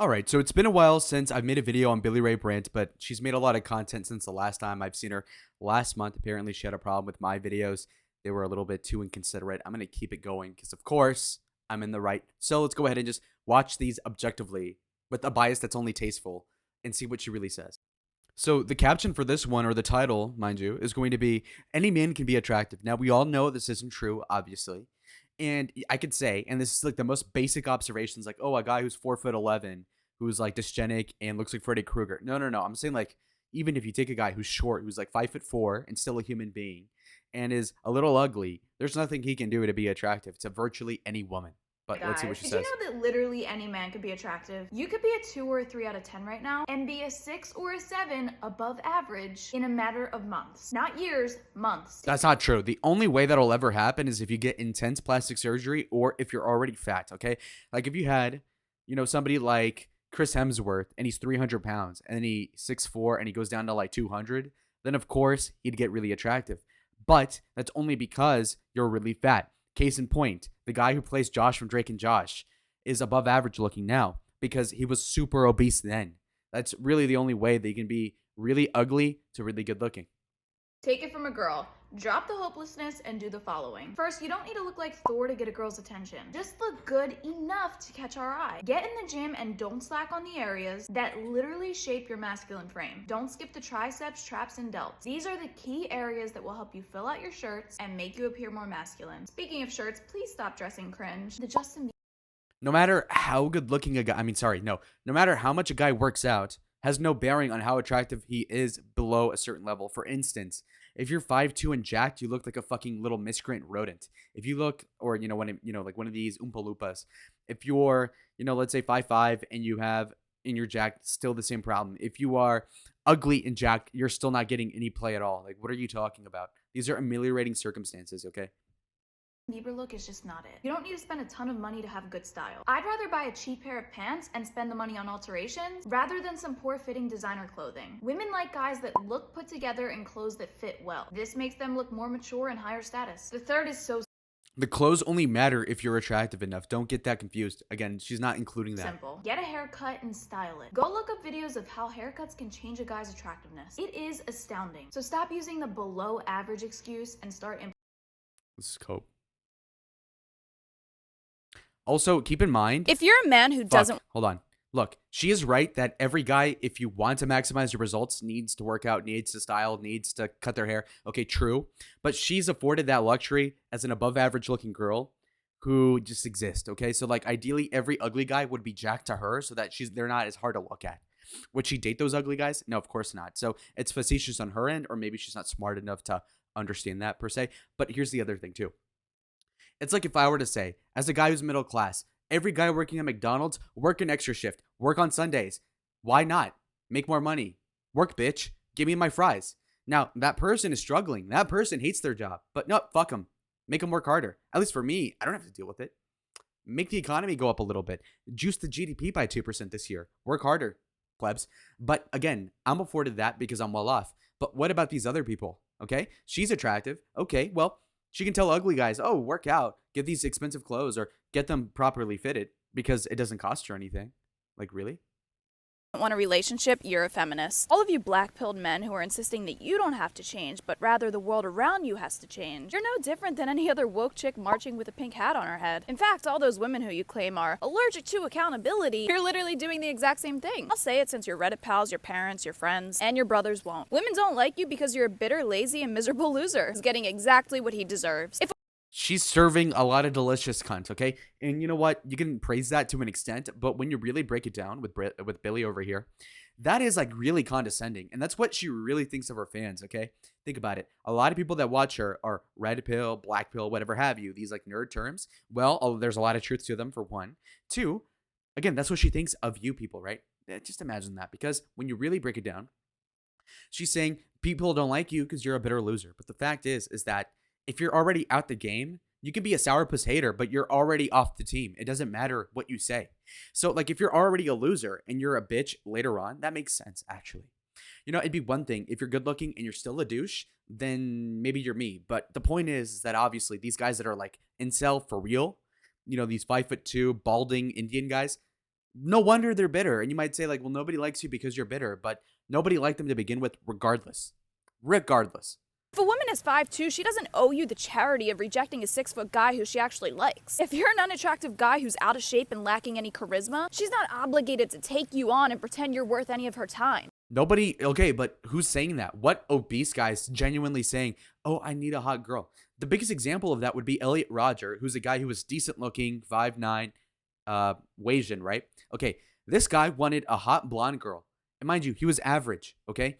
All right, so it's been a while since I've made a video on Billie Rae Brandt, but she's made a lot of content since the last time I've seen her last month. Apparently, she had a problem with my videos. They were a little bit too inconsiderate. I'm going to keep it going because, of course, I'm in the right. So let's go ahead and just watch these objectively with a bias that's only tasteful and see what she really says. So the caption for this one, or the title, mind you, is going to be "Any man can be attractive." Now, we all know this isn't true, obviously. And I could say, and this is like the most basic observations, like, oh, a guy who's 4'11", who's like dysgenic and looks like Freddy Krueger. No, no, no. I'm saying, like, even if you take a guy who's short, who's like 5'4" and still a human being and is a little ugly, there's nothing he can do to be attractive to virtually any woman. But let's see what Guys, she did says. you know that literally any man could be attractive? You could be a 2 or a 3 out of 10 right now and be a 6 or a 7 above average in a matter of months. Not years, months. That's not true. The only way that'll ever happen is if you get intense plastic surgery or if you're already fat, okay? Like if you had, somebody like Chris Hemsworth and he's 300 pounds and then he's 6'4" and he goes down to like 200, then of course he'd get really attractive. But that's only because you're really fat. Case in point, the guy who plays Josh from Drake and Josh is above average looking now because he was super obese then. That's really the only way they can be really ugly to really good looking. Take it from a girl. Drop the hopelessness and do the following. First, you don't need to look like Thor to get a girl's attention. Just look good enough to catch our eye. Get in the gym and don't slack on the areas that literally shape your masculine frame. Don't skip the triceps, traps, and delts. These are the key areas that will help you fill out your shirts and make you appear more masculine. Speaking of shirts, please stop dressing cringe. No matter how good looking a guy, no matter how much a guy works out, has no bearing on how attractive he is below a certain level. For instance, if you're 5'2" and jacked, you look like a fucking little miscreant rodent. If you look, or, like one of these Oompa Loompas, if you're, let's say 5'5" and you're jacked, still the same problem. If you are ugly and jacked, you're still not getting any play at all. Like, what are you talking about? These are ameliorating circumstances, okay? Bieber look is just not it. You don't need to spend a ton of money to have good style. I'd rather buy a cheap pair of pants and spend the money on alterations rather than some poor fitting designer clothing. Women like guys that look put together and clothes that fit well. This makes them look more mature and higher status. The third is so The clothes only matter if you're attractive enough. Don't get that confused. Again, she's not including that. simple. Get a haircut and style it. Go look up videos of how haircuts can change a guy's attractiveness. It is astounding. So stop using the below average excuse and start This is cope. Also, keep in mind, If you're a man who doesn't... Hold on. Look, she is right that every guy, if you want to maximize your results, needs to work out, needs to style, needs to cut their hair. Okay, true. But she's afforded that luxury as an above average looking girl who just exists, okay? So, like, ideally, every ugly guy would be jacked to her so that they're not as hard to look at. Would she date those ugly guys? No, of course not. So it's facetious on her end, or maybe she's not smart enough to understand that per se. But here's the other thing, too. It's like if I were to say, as a guy who's middle class, every guy working at McDonald's, work an extra shift, work on Sundays. Why not? Make more money. Work, bitch. Give me my fries. Now, that person is struggling. That person hates their job. But no, fuck them. Make them work harder. At least for me, I don't have to deal with it. Make the economy go up a little bit. Juice the GDP by 2% this year. Work harder, plebs. But again, I'm afforded that because I'm well off. But what about these other people? Okay? She's attractive. Okay, well, she can tell ugly guys, oh, work out, get these expensive clothes, or get them properly fitted because it doesn't cost her anything. Like, really? want a relationship, you're a feminist. All of you black-pilled men who are insisting that you don't have to change, but rather the world around you has to change. You're no different than any other woke chick marching with a pink hat on her head. In fact, all those women who you claim are allergic to accountability, you're literally doing the exact same thing. I'll say it since your Reddit pals, your parents, your friends, and your brothers won't. Women don't like you because you're a bitter, lazy, and miserable loser. He's getting exactly what he deserves. She's serving a lot of delicious cunt, okay? And you know what? You can praise that to an extent, but when you really break it down with Billie over here, that is like really condescending. And that's what she really thinks of her fans, okay? Think about it. A lot of people that watch her are red pill, black pill, whatever have you. These like nerd terms. Well, there's a lot of truth to them for one. Two, again, that's what she thinks of you people, right? Just imagine that, because when you really break it down, she's saying people don't like you because you're a bitter loser. But the fact is that if you're already out the game, you can be a sourpuss hater, but you're already off the team. It doesn't matter what you say. So, like, if you're already a loser and you're a bitch later on, that makes sense, actually. You know, it'd be one thing if you're good looking and you're still a douche, then maybe you're me. But the point is that obviously these guys that are like incel for real, you know, these 5'2" balding Indian guys, No wonder they're bitter. And you might say, like, well, nobody likes you because you're bitter, but nobody liked them to begin with, regardless. Regardless. If a woman is 5'2", she doesn't owe you the charity of rejecting a 6-foot guy who she actually likes. If you're an unattractive guy who's out of shape and lacking any charisma, she's not obligated to take you on and pretend you're worth any of her time. Nobody, okay, but who's saying that? What obese guy is genuinely saying, oh, I need a hot girl? The biggest example of that would be Elliot Rodger, who's a guy who was decent looking, 5'9", Asian, right? Okay, this guy wanted a hot blonde girl. And mind you, he was average, okay?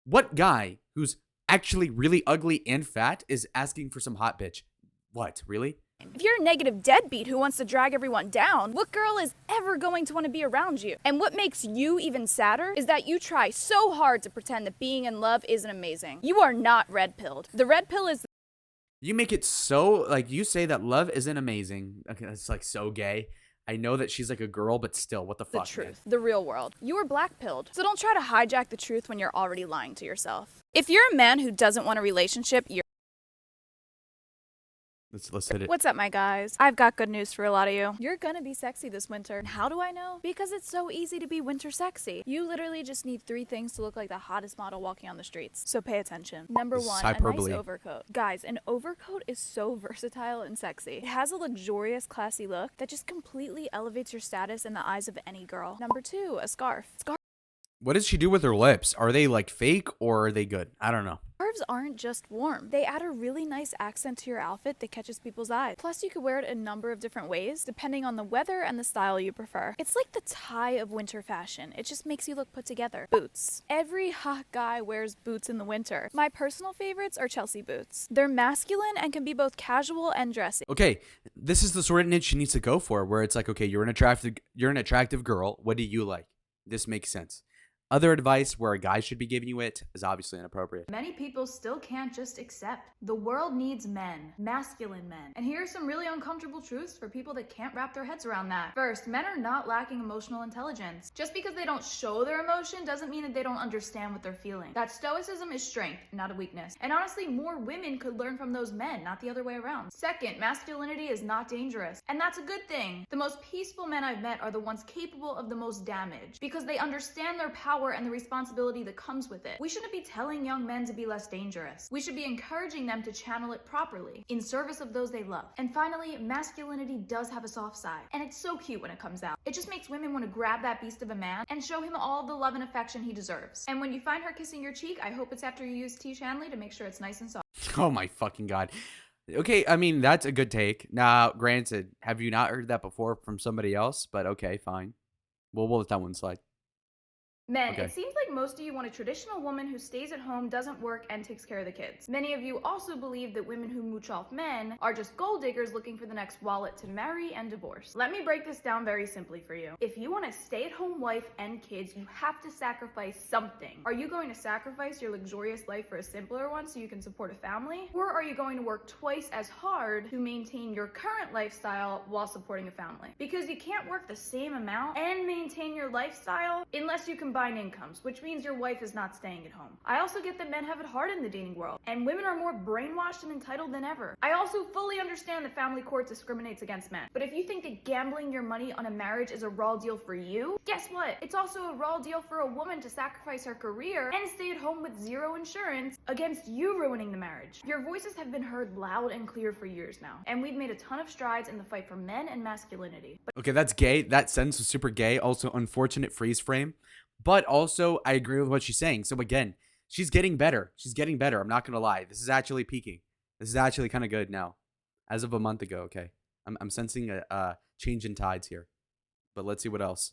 What guy who's actually really ugly and fat is asking for some hot bitch? What, really? If you're a negative deadbeat who wants to drag everyone down, what girl is ever going to want to be around you? And what makes you even sadder is that you try so hard to pretend that being in love isn't amazing. You are not red-pilled. The red pill is You make it so, like, you say that love isn't amazing. Okay, that's like so gay. I know that she's like a girl, but still, what the the fuck, truth, man? the real world. You are black-pilled. So don't try to hijack the truth when you're already lying to yourself. If you're a man who doesn't want a relationship, you're Let's hit it. What's up, my guys? I've got good news for a lot of you. You're gonna be sexy this winter. And how do I know? Because it's so easy to be winter sexy. You literally just need 3 things to look like the hottest model walking on the streets. So pay attention. Number This is 1, hyperbole. a nice overcoat. Guys, an overcoat is so versatile and sexy. It has a luxurious, classy look that just completely elevates your status in the eyes of any girl. Number 2, a scarf. What does she do with her lips? Are they like fake or are they good? I don't know. Scarves aren't just warm. They add a really nice accent to your outfit that catches people's eyes. Plus, you could wear it a number of different ways, depending on the weather and the style you prefer. It's like the tie of winter fashion. It just makes you look put together. Boots. Every hot guy wears boots in the winter. My personal favorites are Chelsea boots. They're masculine and can be both casual and dressy. Okay, this is the sort of niche she needs to go for, where it's like, okay, you're an attractive girl. What do you like? This makes sense. Other advice where a guy should be giving you it is obviously inappropriate. Many people still can't just accept. The world needs men, masculine men. And here are some really uncomfortable truths for people that can't wrap their heads around that. First, men are not lacking emotional intelligence. Just because they don't show their emotion doesn't mean that they don't understand what they're feeling. That stoicism is strength, not a weakness. And honestly, more women could learn from those men, not the other way around. Second, masculinity is not dangerous. And that's a good thing. The most peaceful men I've met are the ones capable of the most damage, because they understand their power and the responsibility that comes with it. We shouldn't be telling young men to be less dangerous. We should be encouraging them to channel it properly, in service of those they love. And finally, masculinity does have a soft side, and it's so cute when it comes out. It just makes women want to grab that beast of a man and show him all the love and affection he deserves. And when you find her kissing your cheek, I hope it's after you use T. Shanley to make sure it's nice and soft. Oh my fucking God. Okay, I mean, that's a good take. Now, granted, have you not heard that before from somebody else? But okay, fine. We'll let that one slide. Men, Okay. it seems like most of you want a traditional woman who stays at home, doesn't work, and takes care of the kids. Many of you also believe that women who mooch off men are just gold diggers looking for the next wallet to marry and divorce. Let me break this down very simply for you. If you want a stay-at-home wife and kids, you have to sacrifice something. Are you going to sacrifice your luxurious life for a simpler one so you can support a family? Or are you going to work twice as hard to maintain your current lifestyle while supporting a family? Because you can't work the same amount and maintain your lifestyle unless you combine incomes, which means your wife is not staying at home. I also get that men have it hard in the dating world, and women are more brainwashed and entitled than ever. I also fully understand that family court discriminates against men, but if you think that gambling your money on a marriage is a raw deal for you, guess what? It's also a raw deal for a woman to sacrifice her career and stay at home with zero insurance against you ruining the marriage. Your voices have been heard loud and clear for years now, and we've made a ton of strides in the fight for men and masculinity. But Okay, that's gay. That sentence was super gay. Also, unfortunate freeze frame. But also, I agree with what she's saying. So again, she's getting better. She's getting better. I'm not going to lie. This is actually peaking. This is actually kind of good now. As of a month ago, okay. I'm sensing a change in tides here. But let's see what else.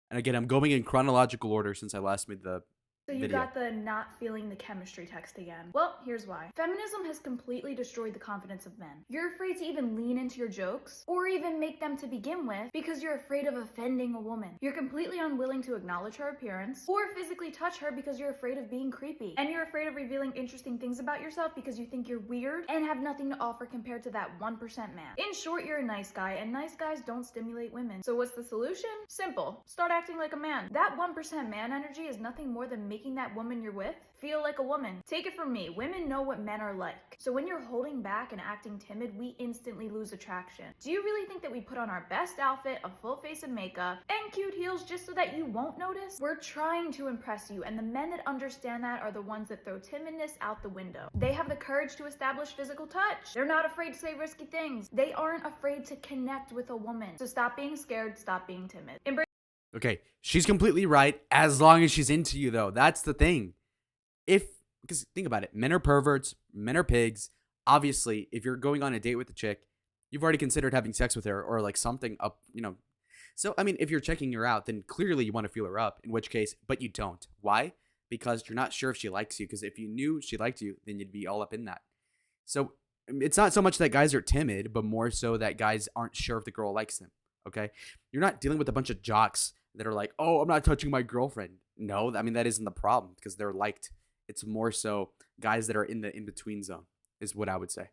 And again, I'm going in chronological order since I last made the So you video. got the not feeling the chemistry text again. Well, here's why. Feminism has completely destroyed the confidence of men. You're afraid to even lean into your jokes, or even make them to begin with, because you're afraid of offending a woman. You're completely unwilling to acknowledge her appearance, or physically touch her because you're afraid of being creepy. And you're afraid of revealing interesting things about yourself because you think you're weird and have nothing to offer compared to that 1% man. In short, you're a nice guy, and nice guys don't stimulate women. So what's the solution? Simple. Start acting like a man. That 1% man energy is nothing more than making that woman you're with feel like a woman. Take it from me, women know what men are like. So when you're holding back and acting timid, we instantly lose attraction. Do you really think that we put on our best outfit, a full face of makeup, and cute heels just so that you won't notice? We're trying to impress you, and the men that understand that are the ones that throw timidness out the window. They have the courage to establish physical touch. They're not afraid to say risky things. They aren't afraid to connect with a woman. So stop being scared, stop being timid. Okay, she's completely right as long as she's into you, though. That's the thing. Because think about it, men are perverts, men are pigs. Obviously, if you're going on a date with a chick, you've already considered having sex with her or like something up, So, I mean, if you're checking her out, then clearly you want to feel her up, in which case, but you don't. Why? Because you're not sure if she likes you. Because if you knew she liked you, then you'd be all up in that. So it's not so much that guys are timid, but more so that guys aren't sure if the girl likes them. Okay? You're not dealing with a bunch of jocks that are like, oh, I'm not touching my girlfriend. No, I mean, that isn't the problem because they're liked. It's more so guys that are in the in-between zone is what I would say.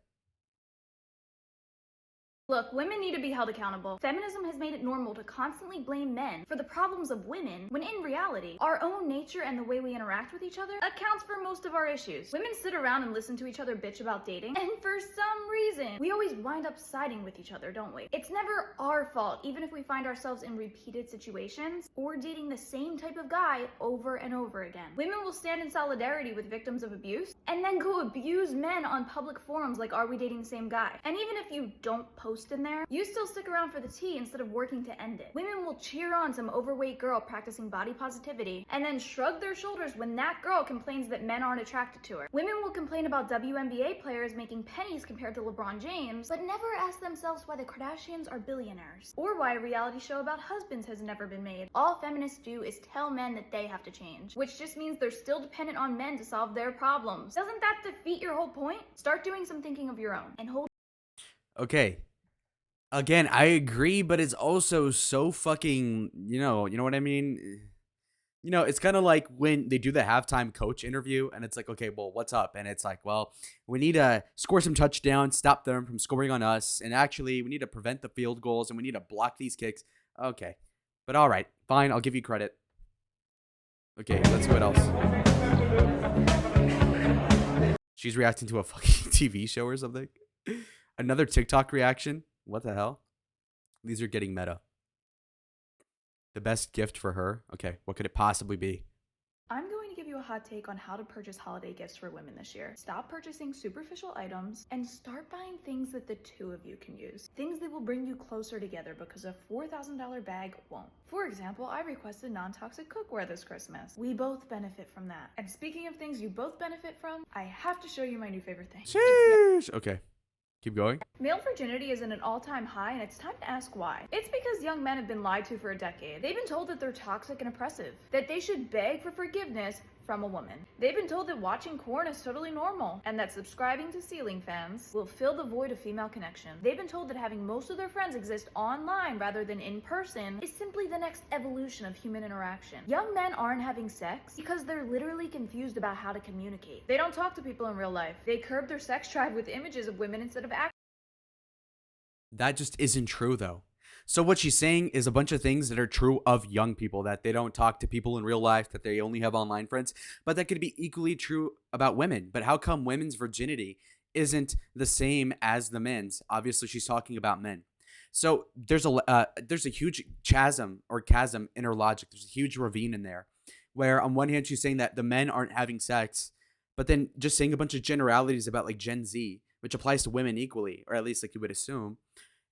Look, women need to be held accountable. Feminism has made it normal to constantly blame men for the problems of women, when in reality, our own nature and the way we interact with each other accounts for most of our issues. Women sit around and listen to each other bitch about dating, and for some reason, we always wind up siding with each other, don't we? It's never our fault, even if we find ourselves in repeated situations or dating the same type of guy over and over again. Women will stand in solidarity with victims of abuse and then go abuse men on public forums like, are we dating the same guy? And even if you don't post in there, you still stick around for the tea instead of working to end it. Women will cheer on some overweight girl practicing body positivity and then shrug their shoulders when that girl complains that men aren't attracted to her. Women will complain about WNBA players making pennies compared to LeBron James, but never ask themselves why the Kardashians are billionaires or why a reality show about husbands has never been made. All feminists do is tell men that they have to change, which just means they're still dependent on men to solve their problems. Doesn't that defeat your whole point? Start doing some thinking of your own and hold. Okay. Again, I agree, but it's also so fucking, you know what I mean? It's kind of like when they do the halftime coach interview and it's like, okay, well, what's up? And it's like, well, we need to score some touchdowns, stop them from scoring on us. And actually, we need to prevent the field goals and we need to block these kicks. Okay. But all right, fine. I'll give you credit. Okay, let's see what else. She's reacting to a fucking TV show or something. Another TikTok reaction. What the hell? These are getting meta. The best gift for her? Okay, what could it possibly be? I'm going to give you a hot take on how to purchase holiday gifts for women this year. Stop purchasing superficial items and start buying things that the two of you can use. Things that will bring you closer together because a $4,000 bag won't. For example, I requested non-toxic cookware this Christmas. We both benefit from that. And speaking of things you both benefit from, I have to show you my new favorite thing. Sheesh. Okay. Keep going. Male virginity is at an all-time high, and it's time to ask why. It's because young men have been lied to for a decade. They've been told that they're toxic and oppressive, that they should beg for forgiveness from a woman. They've been told that watching porn is totally normal, and that subscribing to ceiling fans will fill the void of female connection. They've been told that having most of their friends exist online rather than in person is simply the next evolution of human interaction. Young men aren't having sex because they're literally confused about how to communicate. They don't talk to people in real life. They curb their sex drive with images of women instead of acting. That just isn't true, though. So what she's saying is a bunch of things that are true of young people, that they don't talk to people in real life, that they only have online friends, but that could be equally true about women. But how come women's virginity isn't the same as the men's? Obviously, she's talking about men. So there's a huge chasm in her logic. There's a huge ravine in there where on one hand, she's saying that the men aren't having sex, but then just saying a bunch of generalities about like Gen Z, which applies to women equally, or at least like you would assume.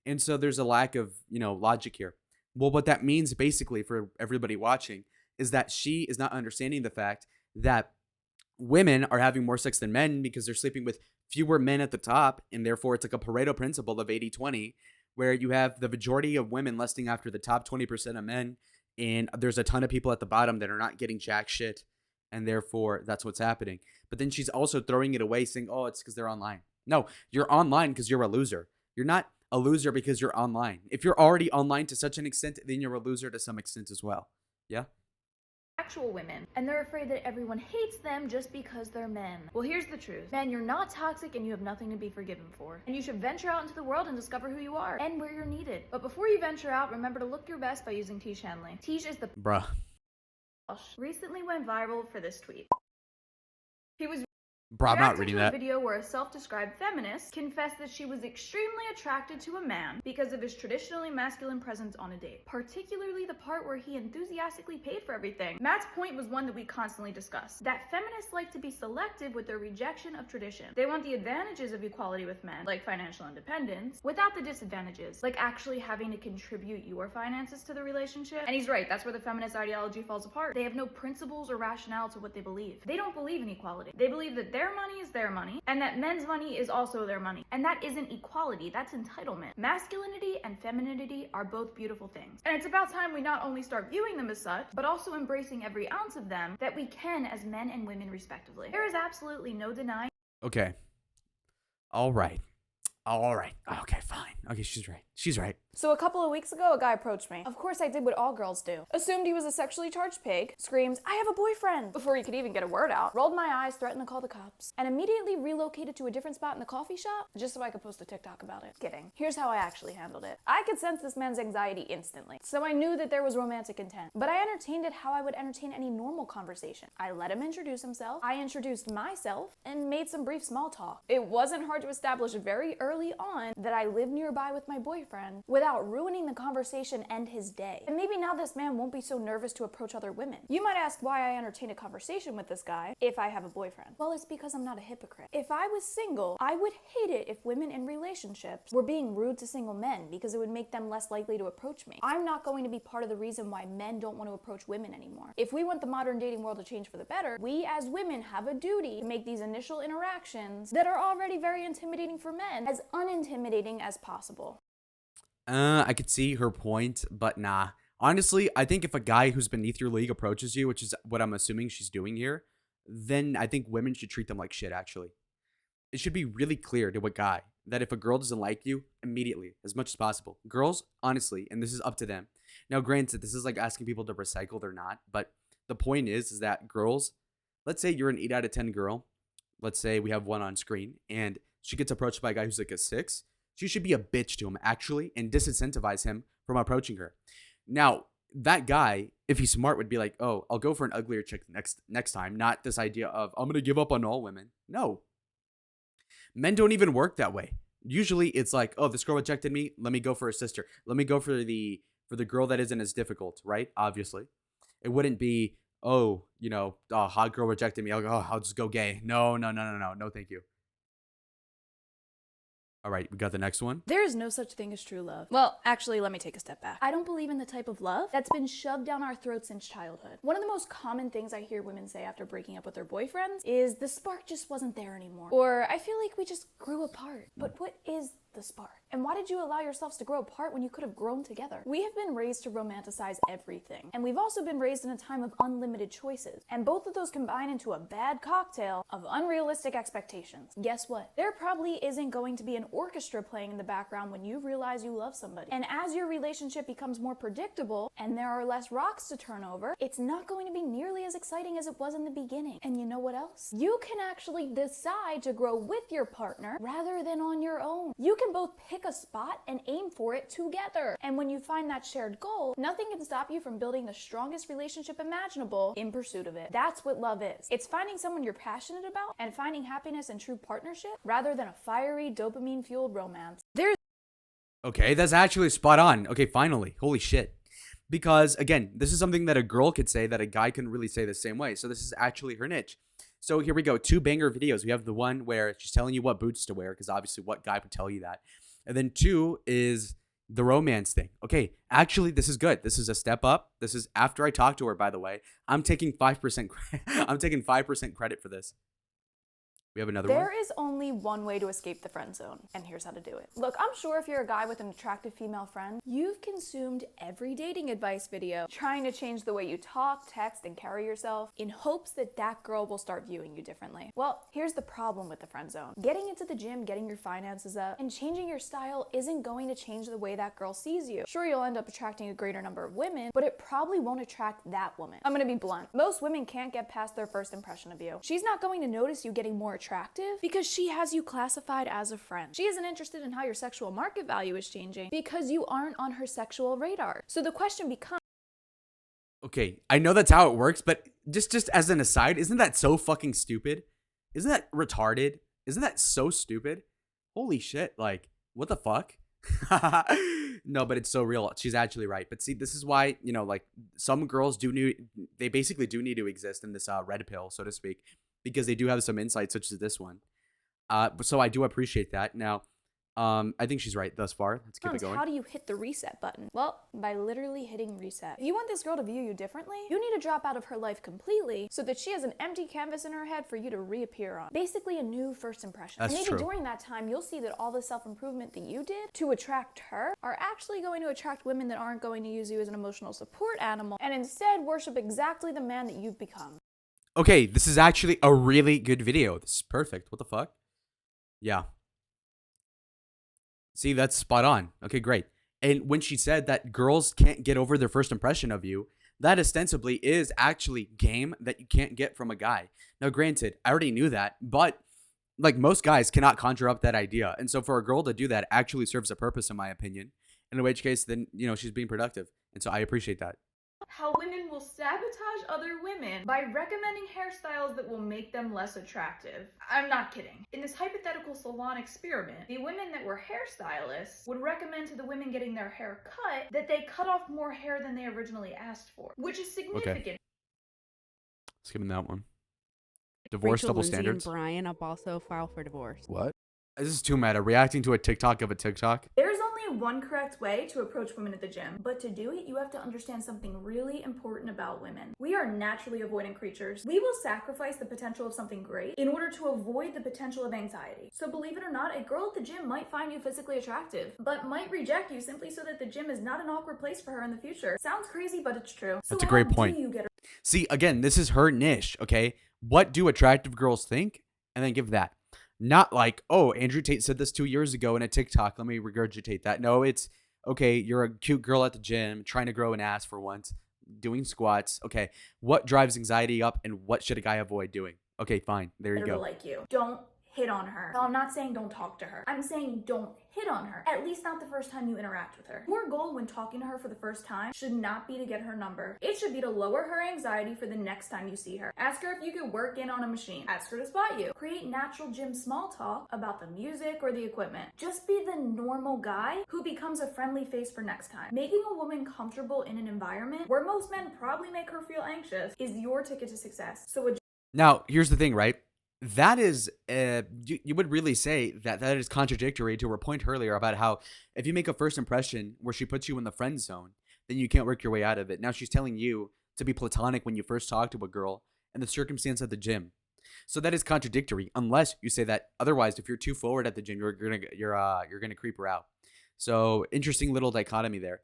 And so there's a lack of, logic here. Well, what that means basically for everybody watching is that she is not understanding the fact that women are having more sex than men because they're sleeping with fewer men at the top. And therefore, it's like a Pareto principle of 80-20, where you have the majority of women lusting after the top 20% of men. And there's a ton of people at the bottom that are not getting jack shit. And therefore, that's what's happening. But then she's also throwing it away saying, oh, it's because they're online. No, you're online because you're a loser. You're not a loser because you're online. If you're already online to such an extent, then you're a loser to some extent as well. Yeah? Actual women, and they're afraid that everyone hates them just because they're men. Well, here's the truth. Men, you're not toxic and you have nothing to be forgiven for. And you should venture out into the world and discover who you are and where you're needed. But before you venture out, remember to look your best by using Tish Henley. Tish is the Bruh. recently went viral for this tweet. He was Bro, I'm not reacting reading to that. a video where a self-described feminist confessed that she was extremely attracted to a man because of his traditionally masculine presence on a date, particularly the part where he enthusiastically paid for everything. Matt's point was one that we constantly discuss, that feminists like to be selective with their rejection of tradition. They want the advantages of equality with men, like financial independence, without the disadvantages, like actually having to contribute your finances to the relationship. And he's right, that's where the feminist ideology falls apart. They have no principles or rationale to what they believe. They don't believe in equality. They believe that their money is their money, and that men's money is also their money. And that isn't equality, that's entitlement. Masculinity and femininity are both beautiful things. And it's about time we not only start viewing them as such, but also embracing every ounce of them that we can as men and women respectively. There is absolutely no denying. Okay. All right. Okay, fine. Okay, she's right. She's right. So a couple of weeks ago, a guy approached me. Of course, I did what all girls do. Assumed he was a sexually charged pig, screamed, "I have a boyfriend," before he could even get a word out, rolled my eyes, threatened to call the cops, and immediately relocated to a different spot in the coffee shop just so I could post a TikTok about it. Kidding. Here's how I actually handled it. I could sense this man's anxiety instantly, so I knew that there was romantic intent, but I entertained it how I would entertain any normal conversation. I let him introduce himself, I introduced myself, and made some brief small talk. It wasn't hard to establish very early on that I lived nearby with my boyfriend without ruining the conversation and his day. And maybe now this man won't be so nervous to approach other women. You might ask why I entertain a conversation with this guy if I have a boyfriend. Well, it's because I'm not a hypocrite. If I was single, I would hate it if women in relationships were being rude to single men because it would make them less likely to approach me. I'm not going to be part of the reason why men don't want to approach women anymore. If we want the modern dating world to change for the better, we as women have a duty to make these initial interactions that are already very intimidating for men as unintimidating as possible. I could see her point, but nah. Honestly, I think if a guy who's beneath your league approaches you, which is what I'm assuming she's doing here, then I think women should treat them like shit, actually. It should be really clear to a guy that if a girl doesn't like you, immediately, as much as possible. Girls, honestly, and this is up to them. Now, granted, this is like asking people to recycle, they're not, but the point is that girls, let's say you're an 8 out of 10 girl, let's say we have one on screen, and she gets approached by a guy who's like a 6, she should be a bitch to him, actually, and disincentivize him from approaching her. Now, that guy, if he's smart, would be like, oh, I'll go for an uglier chick next time, not this idea of, I'm going to give up on all women. No. Men don't even work that way. Usually, it's like, oh, this girl rejected me, let me go for a sister. Let me go for the girl that isn't as difficult, right? Obviously. It wouldn't be, oh, hot girl rejected me, I'll just go gay. No, thank you. All right, we got the next one. There is no such thing as true love. Well, actually, let me take a step back. I don't believe in the type of love that's been shoved down our throats since childhood. One of the most common things I hear women say after breaking up with their boyfriends is the spark just wasn't there anymore. Or I feel like we just grew apart. But what is the spark? And why did you allow yourselves to grow apart when you could have grown together? We have been raised to romanticize everything. And we've also been raised in a time of unlimited choices. And both of those combine into a bad cocktail of unrealistic expectations. Guess what? There probably isn't going to be an orchestra playing in the background when you realize you love somebody. And as your relationship becomes more predictable and there are less rocks to turn over, it's not going to be nearly as exciting as it was in the beginning. And you know what else? You can actually decide to grow with your partner rather than on your own. You can both pick a spot and aim for it together. And when you find that shared goal, nothing can stop you from building the strongest relationship imaginable in pursuit of it. That's what love is. It's finding someone you're passionate about and finding happiness in true partnership rather than a fiery, dopamine-fueled romance. Okay, that's actually spot on. Okay, finally. Holy shit. Because, again, this is something that a girl could say that a guy couldn't really say the same way. So this is actually her niche. So here we go. 2 banger videos. We have the one where she's telling you what boots to wear, because obviously what guy would tell you that? And then 2 is the romance thing. Okay, actually, this is good. This is a step up. This is after I talked to her, by the way. I'm taking 5% I'm taking 5% credit for this. We have another one. There is only one way to escape the friend zone, and here's how to do it. Look, I'm sure if you're a guy with an attractive female friend, you've consumed every dating advice video trying to change the way you talk, text, and carry yourself in hopes that that girl will start viewing you differently. Well, here's the problem with the friend zone. Getting into the gym, getting your finances up, and changing your style isn't going to change the way that girl sees you. Sure, you'll end up attracting a greater number of women, but it probably won't attract that woman. I'm gonna be blunt. Most women can't get past their first impression of you. She's not going to notice you getting more attractive because she has you classified as a friend. She isn't interested in how your sexual market value is changing because you aren't on her sexual radar. So the question becomes, Okay, I know that's how it works, but just as an aside, isn't that so fucking stupid? Isn't that retarded? Isn't that so stupid? Holy shit, like, what the fuck? No, but it's so real. She's actually right. But see, this is why, like some girls they basically do need to exist in this red pill, so to speak, because they do have some insights such as this one. So I do appreciate that. Now, I think she's right thus far. Let's keep it going. How do you hit the reset button? Well, by literally hitting reset. If you want this girl to view you differently, you need to drop out of her life completely so that she has an empty canvas in her head for you to reappear on. Basically a new first impression. That's and maybe true. during that time, you'll see that all the self-improvement that you did to attract her are actually going to attract women that aren't going to use you as an emotional support animal and instead worship exactly the man that you've become. Okay, this is actually a really good video. This is perfect. What the fuck? Yeah. See, that's spot on. Okay, great. And when she said that girls can't get over their first impression of you, that ostensibly is actually game that you can't get from a guy. Now, granted, I already knew that, but like most guys cannot conjure up that idea. And so for a girl to do that actually serves a purpose, in my opinion. In which case, then, she's being productive. And so I appreciate that. How women will sabotage other women by recommending hairstyles that will make them less attractive. I'm not kidding. In this hypothetical salon experiment, the women that were hairstylists would recommend to the women getting their hair cut that they cut off more hair than they originally asked for, which is significant. Okay. Skipping that one. Divorce Rachel, double Lindsay, standards. and Brian will also file for divorce. What? This is too meta. Reacting to a TikTok of a TikTok. There's only one correct way to approach women at the gym, but to do it, you have to understand something really important about women. We are naturally avoidant creatures. We will sacrifice the potential of something great in order to avoid the potential of anxiety. So believe it or not, a girl at the gym might find you physically attractive, but might reject you simply so that the gym is not an awkward place for her in the future. Sounds crazy, but it's true. So That's a great point. Do you get her? See, again, this is her niche, okay? What do attractive girls think? And then give that. Not like, oh, Andrew Tate said this 2 years ago in a TikTok. Let me regurgitate that. No, it's, okay, you're a cute girl at the gym, trying to grow an ass for once, doing squats. Okay, what drives anxiety up and what should a guy avoid doing? Okay, fine. There you go. Like you. Don't hit on her. No, I'm not saying don't talk to her. I'm saying don't hit on her. At least not the first time you interact with her. Your goal when talking to her for the first time should not be to get her number. It should be to lower her anxiety for the next time you see her. Ask her if you could work in on a machine. Ask her to spot you. Create natural gym small talk about the music or the equipment. Just be the normal guy who becomes a friendly face for next time. Making a woman comfortable in an environment where most men probably make her feel anxious is your ticket to success. So now, here's the thing, right? That is, you would really say that is contradictory to her point earlier about how if you make a first impression where she puts you in the friend zone, then you can't work your way out of it. Now she's telling you to be platonic when you first talk to a girl and the circumstance at the gym. So that is contradictory unless you say that otherwise, if you're too forward at the gym, you're gonna creep her out. So interesting little dichotomy there.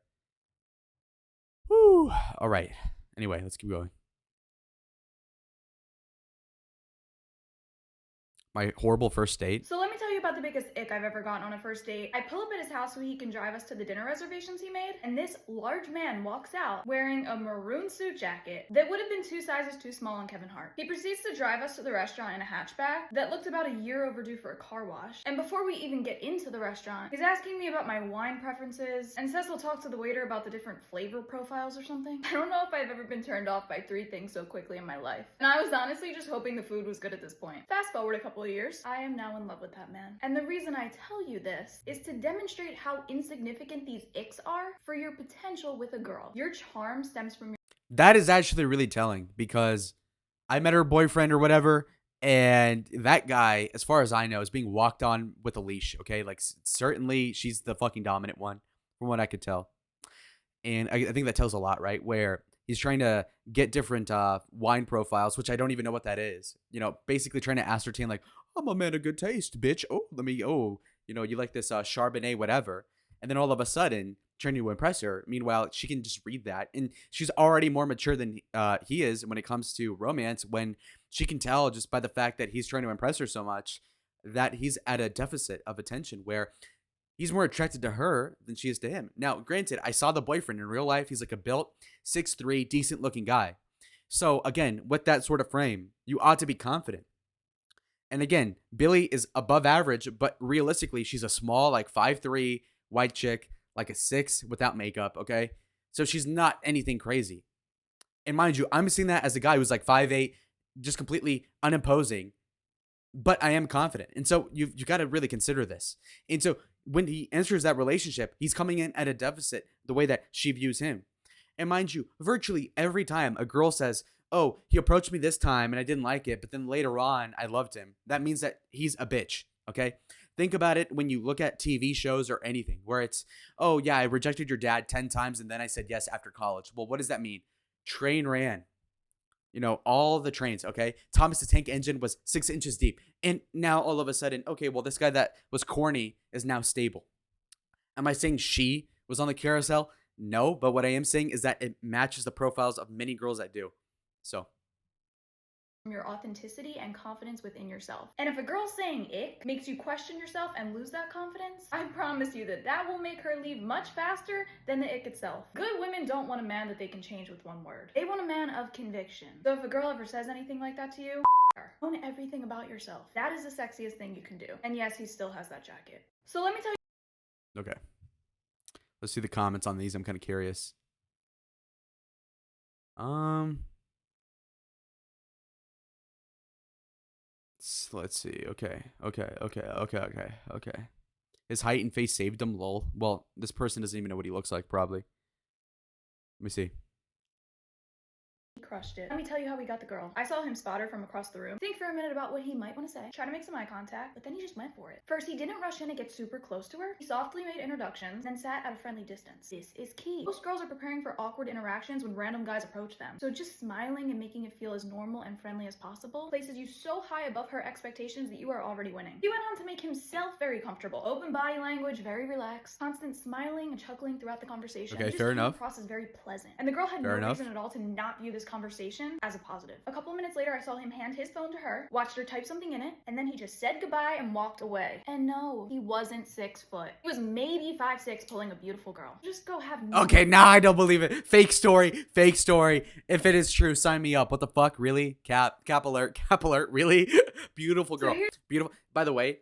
Whew. All right. Anyway, let's keep going. My horrible first date. So let me tell you about the biggest ick I've ever gotten on a first date. I pull up at his house so he can drive us to the dinner reservations he made, and this large man walks out wearing a maroon suit jacket that would have been 2 sizes too small on Kevin Hart. He proceeds to drive us to the restaurant in a hatchback that looked about a year overdue for a car wash. And before we even get into the restaurant, he's asking me about my wine preferences and says we'll talk to the waiter about the different flavor profiles or something. I don't know if I've ever been turned off by 3 things so quickly in my life. And I was honestly just hoping the food was good at this point. Fast forward a couple of years, I am now in love with that man. And the reason I tell you this is to demonstrate how insignificant these icks are for your potential with a girl. Your charm stems from your— That is actually really telling because I met her boyfriend or whatever, and that guy, as far as I know, is being walked on with a leash, okay? Like, certainly she's the fucking dominant one, from what I could tell. And I think that tells a lot, right? Where he's trying to get different wine profiles, which I don't even know what that is. Basically trying to ascertain, like, I'm a man of good taste, bitch. You like this Chardonnay, whatever. And then all of a sudden, trying to impress her. Meanwhile, she can just read that. And she's already more mature than he is when it comes to romance, when she can tell just by the fact that he's trying to impress her so much that he's at a deficit of attention where he's more attracted to her than she is to him. Now, granted, I saw the boyfriend in real life. He's like a built 6'3", decent looking guy. So again, with that sort of frame, you ought to be confident. And again, Billie is above average, but realistically, she's a small, like 5'3", white chick, like a 6 without makeup, okay? So she's not anything crazy. And mind you, I'm seeing that as a guy who's like 5'8", just completely unimposing, but I am confident. And so you got to really consider this. And so when he enters that relationship, he's coming in at a deficit the way that she views him. And mind you, virtually every time a girl says, oh, he approached me this time and I didn't like it, but then later on I loved him, that means that he's a bitch. Okay. Think about it when you look at TV shows or anything where it's, oh, yeah, I rejected your dad 10 times and then I said yes after college. Well, what does that mean? Train ran. All the trains, okay? Thomas the Tank Engine was 6 inches deep. And now all of a sudden, okay, well, this guy that was corny is now stable. Am I saying she was on the carousel? No, but what I am saying is that it matches the profiles of many girls that do. So from your authenticity and confidence within yourself. And if a girl saying ick makes you question yourself and lose that confidence, I promise you that will make her leave much faster than the ick itself. Good women don't want a man that they can change with one word. They want a man of conviction. So if a girl ever says anything like that to you, her. Own everything about yourself. That is the sexiest thing you can do. And yes, he still has that jacket. So let me tell you. okay. Let's see the comments on these. I'm kind of curious. Let's see. Okay. His height and face saved him, lol. Well, this person doesn't even know what he looks like, probably. Let me see. He crushed it. Let me tell you how we got the girl. I saw him spot her from across the room. Think for a minute about what he might want to say. Try to make some eye contact, but then he just went for it. First, he didn't rush in and get super close to her. He softly made introductions, then sat at a friendly distance. This is key. Most girls are preparing for awkward interactions when random guys approach them. So just smiling and making it feel as normal and friendly as possible places you so high above her expectations that you are already winning. He went on to make himself very comfortable. Open body language, very relaxed. Constant smiling and chuckling throughout the conversation. Okay, just fair came enough. across as very pleasant. And the girl had Fair no enough. reason at all to not view this conversation as a positive. A couple minutes later, I saw him hand his phone to her, watched her type something in it, and then he just said goodbye and walked away. And no, he wasn't 6 foot. He was maybe 5'6", pulling a beautiful girl. Just go have no. Okay, now I don't believe it. Fake story. If it is true, sign me up. What the fuck? Really? Cap alert, really? Beautiful girl. Beautiful. By the way,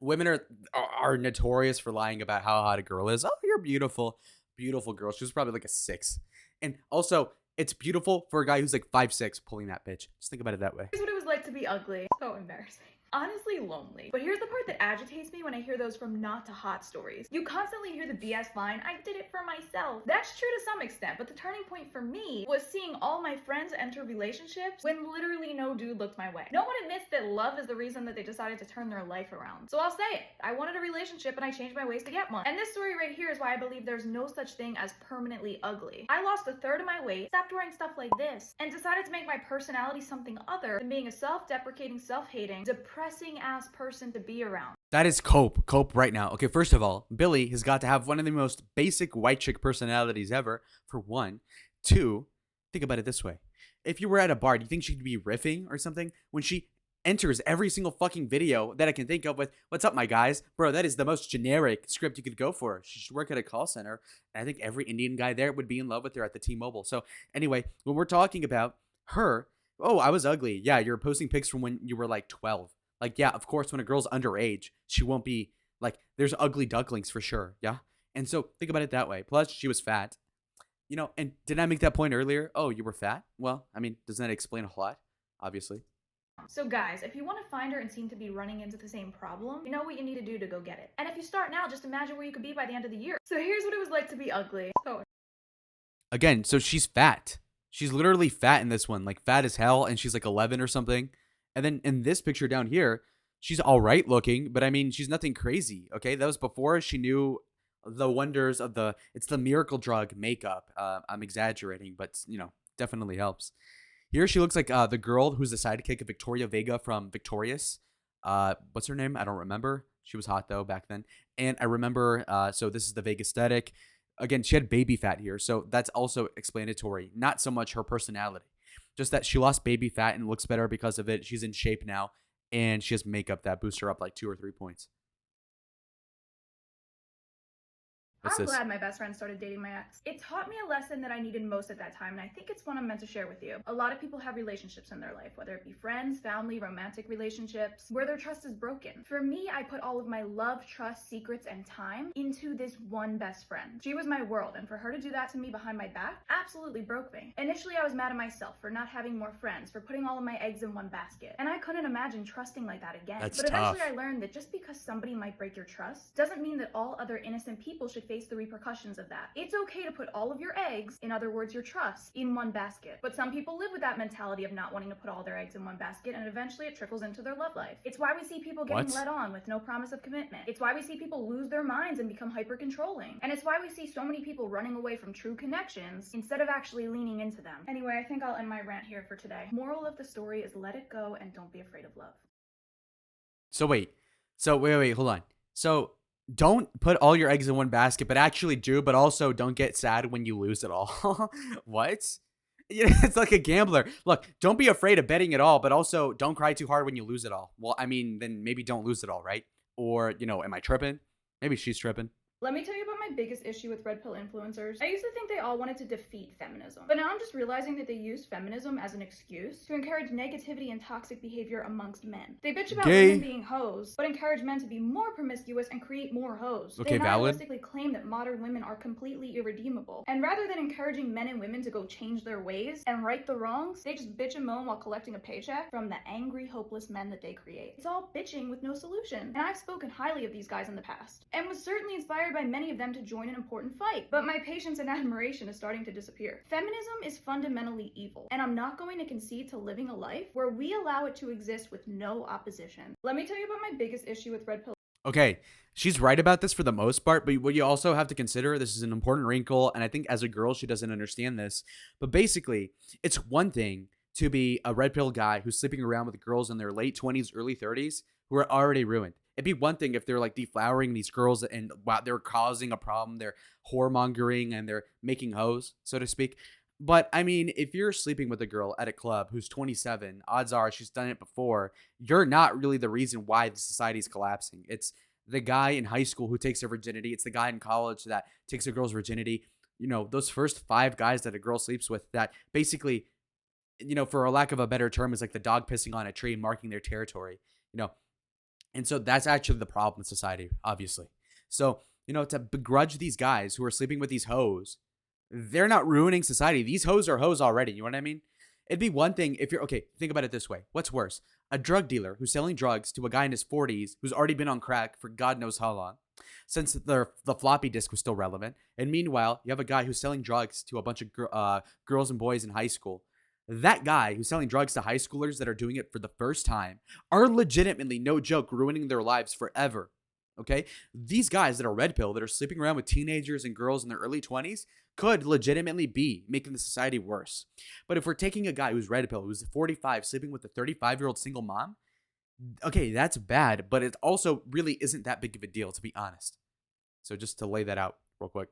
women are notorious for lying about how hot a girl is. Oh, you're beautiful. Beautiful girl. She was probably like a 6. And also, it's beautiful for a guy who's like 5'6", pulling that bitch. Just think about it that way. Here's what it was like to be ugly. So embarrassing. Honestly lonely. But here's the part that agitates me when I hear those from not to hot stories. You constantly hear the BS line, I did it for myself. That's true to some extent, but the turning point for me was seeing all my friends enter relationships when literally no dude looked my way. No one admits that love is the reason that they decided to turn their life around. So I'll say it. I wanted a relationship and I changed my ways to get one. And this story right here is why I believe there's no such thing as permanently ugly. I lost a third of my weight, stopped wearing stuff like this, and decided to make my personality something other than being a self-deprecating, self-hating, depressing ass person to be around. That is cope right now. Okay, first of all, Billie has got to have one of the most basic white chick personalities ever, for one. Two, think about it this way. If you were at a bar, do you think she'd be riffing or something? When she enters every single fucking video that I can think of with, what's up, my guys? Bro, that is the most generic script you could go for. She should work at a call center. And I think every Indian guy there would be in love with her at the T-Mobile. So anyway, when we're talking about her, oh, I was ugly. Yeah, you're posting pics from when you were like 12. Like, yeah, of course, when a girl's underage, she won't be like, there's ugly ducklings for sure. Yeah. And so think about it that way. Plus, she was fat. And did I make that point earlier? Oh, you were fat? Well, I mean, doesn't that explain a lot? Obviously. So guys, if you want to find her and seem to be running into the same problem, you know what you need to do to go get it. And if you start now, just imagine where you could be by the end of the year. So here's what it was like to be ugly. Again, so she's fat. She's literally fat in this one, like fat as hell, and she's like 11 or something. And then in this picture down here, she's all right looking, but I mean, she's nothing crazy, okay? That was before she knew the wonders of it's the miracle drug makeup. I'm exaggerating, but, definitely helps. Here she looks like the girl who's the sidekick of Victoria Vega from Victorious. What's her name? I don't remember. She was hot, though, back then. And I remember, so this is the Vega aesthetic. Again, she had baby fat here, so that's also explanatory. Not so much her personality. Just that she lost baby fat and looks better because of it. She's in shape now, and she has makeup that boosts her up like 2 or 3 points. What's I'm this? glad my best friend started dating my ex. It taught me a lesson that I needed most at that time, and I think it's one I'm meant to share with you. A lot of people have relationships in their life, whether it be friends, family, romantic relationships, where their trust is broken. For me, I put all of my love, trust, secrets, and time into this one best friend. She was my world, and for her to do that to me behind my back absolutely broke me. Initially, I was mad at myself for not having more friends, for putting all of my eggs in one basket, and I couldn't imagine trusting like that again. That's but eventually tough. I learned that just because somebody might break your trust doesn't mean that all other innocent people should face the repercussions of that. It's okay to put all of your eggs, in other words your trust, in one basket. But some people live with that mentality of not wanting to put all their eggs in one basket, and eventually it trickles into their love life. It's why we see people getting What? led on with no promise of commitment. It's why we see people lose their minds and become hyper controlling. And it's why we see so many people running away from true connections instead of actually leaning into them. Anyway, I think I'll end my rant here for today. Moral of the story is let it go and don't be afraid of love. So wait. Wait, hold on. So don't put all your eggs in one basket, but actually do, but also don't get sad when you lose it all. What? It's like a gambler. Look, don't be afraid of betting it all, but also don't cry too hard when you lose it all. Well, I mean, then maybe don't lose it all, right? Or, am I tripping? Maybe she's tripping. Let me tell you about my biggest issue with red pill influencers. I used to think they all wanted to defeat feminism, but now I'm just realizing that they use feminism as an excuse to encourage negativity and toxic behavior amongst men. They bitch about Gay. women being hoes, but encourage men to be more promiscuous and create more hoes. Okay, They valid. nihilistically claim that modern women are completely irredeemable, and rather than encouraging men and women to go change their ways and right the wrongs, they just bitch and moan while collecting a paycheck from the angry, hopeless men that they create. It's all bitching with no solution, and I've spoken highly of these guys in the past, and was certainly inspired by many of them to join an important fight, but my patience and admiration is starting to disappear. Feminism is fundamentally evil, and I'm not going to concede to living a life where we allow it to exist with no opposition. Let me tell you about my biggest issue with red pill. Okay, she's right about this for the most part, but what you also have to consider, this is an important wrinkle, and I think as a girl, she doesn't understand this, but basically, it's one thing to be a red pill guy who's sleeping around with girls in their late 20s, early 30s, who are already ruined. It'd be one thing if they're like deflowering these girls and wow, they're causing a problem, they're whoremongering and they're making hoes, so to speak. But I mean, if you're sleeping with a girl at a club who's 27, odds are she's done it before. You're not really the reason why the society is collapsing. It's the guy in high school who takes her virginity. It's the guy in college that takes a girl's virginity. Those first 5 guys that a girl sleeps with that basically, for a lack of a better term, is like the dog pissing on a tree and marking their territory. And so that's actually the problem in society, obviously. So, to begrudge these guys who are sleeping with these hoes, they're not ruining society. These hoes are hoes already. You know what I mean? It'd be one thing if you're, okay, think about it this way. What's worse? A drug dealer who's selling drugs to a guy in his 40s who's already been on crack for God knows how long, since the floppy disk was still relevant. And meanwhile, you have a guy who's selling drugs to a bunch of girls and boys in high school. That guy who's selling drugs to high schoolers that are doing it for the first time are legitimately, no joke, ruining their lives forever. Okay? These guys that are red pill, that are sleeping around with teenagers and girls in their early 20s, could legitimately be making the society worse. But if we're taking a guy who's red pill, who's 45, sleeping with a 35-year-old single mom, okay, that's bad, but it also really isn't that big of a deal, to be honest. So just to lay that out real quick.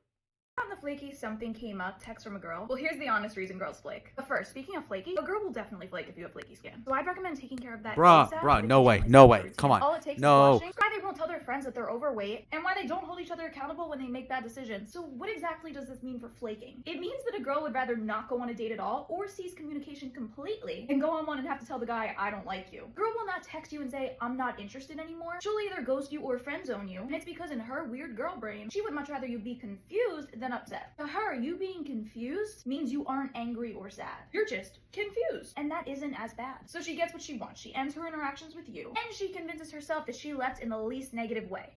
On the flaky, something came up, text from a girl. Well, here's the honest reason girls flake. But first, speaking of flaky, a girl will definitely flake if you have flaky skin. So I'd recommend taking care of that ASAP. Bruh, no way. Come on. All it takes No. is blushing. Why they won't tell their friends that they're overweight, and why they don't hold each other accountable when they make bad decisions. So what exactly does this mean for flaking? It means that a girl would rather not go on a date at all, or cease communication completely, and go on one and have to tell the guy, I don't like you. Girl will not text you and say, I'm not interested anymore. She'll either ghost you or friend zone you, and it's because in her weird girl brain, she would much rather you be confused than upset. To her, you being confused means you aren't angry or sad. You're just confused. And that isn't as bad. So she gets what she wants. She ends her interactions with you, and she convinces herself that she left in the least negative way.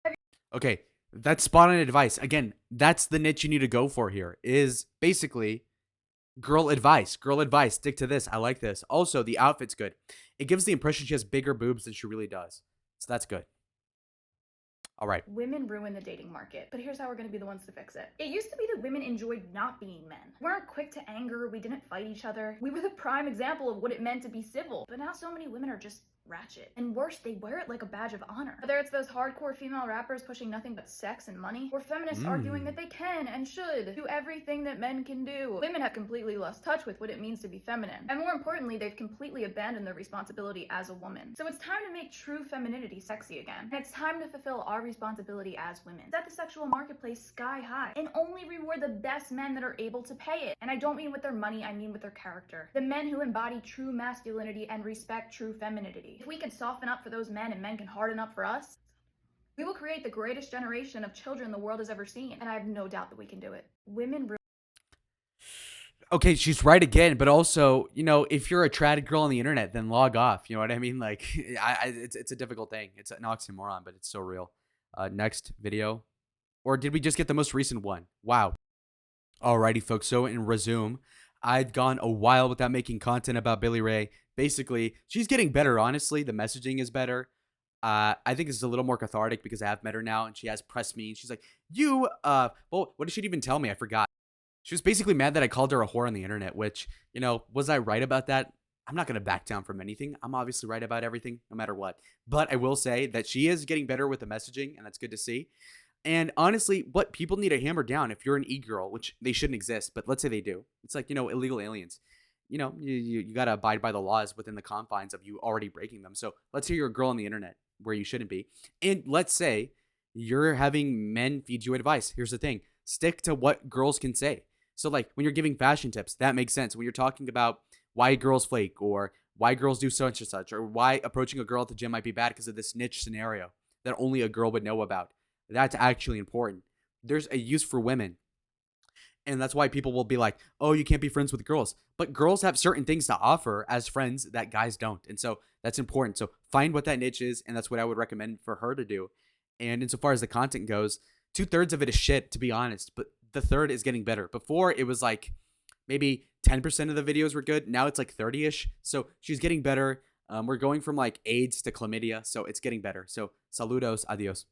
Okay, that's spot on advice. Again, that's the niche you need to go for here, is basically girl advice. Girl advice, stick to this. I like this. Also, the outfit's good. It gives the impression she has bigger boobs than she really does. So that's good. All right. Women ruin the dating market, but here's how we're gonna be the ones to fix it. It used to be that women enjoyed not being men. We weren't quick to anger, we didn't fight each other. We were the prime example of what it meant to be civil. But now so many women are just ratchet. And worse, they wear it like a badge of honor. Whether it's those hardcore female rappers pushing nothing but sex and money, or feminists arguing that they can and should do everything that men can do, women have completely lost touch with what it means to be feminine. And more importantly, they've completely abandoned their responsibility as a woman. So it's time to make true femininity sexy again. And it's time to fulfill our responsibility as women. Set the sexual marketplace sky high and only reward the best men that are able to pay it. And I don't mean with their money, I mean with their character. The men who embody true masculinity and respect true femininity. If we can soften up for those men and men can harden up for us, we will create the greatest generation of children the world has ever seen. And I have no doubt that we can do it. Women really. Okay, she's right again, but also, you know, if you're a trad girl on the internet, then log off. You know what I mean? Like, it's a difficult thing. It's an oxymoron, but it's so real. Next video. Or did we just get the most recent one? Wow. Alrighty, folks. So in resume, I'd gone a while without making content about Billie Rae. Basically, she's getting better, honestly. The messaging is better. I think this is a little more cathartic because I have met her now and she has pressed me. And she's like, well, what did she even tell me? I forgot. She was basically mad that I called her a whore on the internet, which, you know, was I right about that? I'm not going to back down from anything. I'm obviously right about everything, no matter what. But I will say that she is getting better with the messaging, and that's good to see. And honestly, what people need to hammer down, if you're an e-girl, which they shouldn't exist, but let's say they do. It's like, you know, illegal aliens. You know, you got to abide by the laws within the confines of you already breaking them. So let's say you're a girl on the internet where you shouldn't be. And let's say you're having men feed you advice. Here's the thing. Stick to what girls can say. So like when you're giving fashion tips, that makes sense. When you're talking about why girls flake or why girls do such and such, or why approaching a girl at the gym might be bad because of this niche scenario that only a girl would know about. That's actually important. There's a use for women. And that's why people will be like, oh, you can't be friends with girls. But girls have certain things to offer as friends that guys don't. And so that's important. So find what that niche is. And that's what I would recommend for her to do. And insofar as the content goes, 2/3 of it is shit, to be honest. But the third is getting better. Before, it was like maybe 10% of the videos were good. Now it's like 30-ish. So she's getting better. We're going from like AIDS to chlamydia. So it's getting better. So saludos. Adios.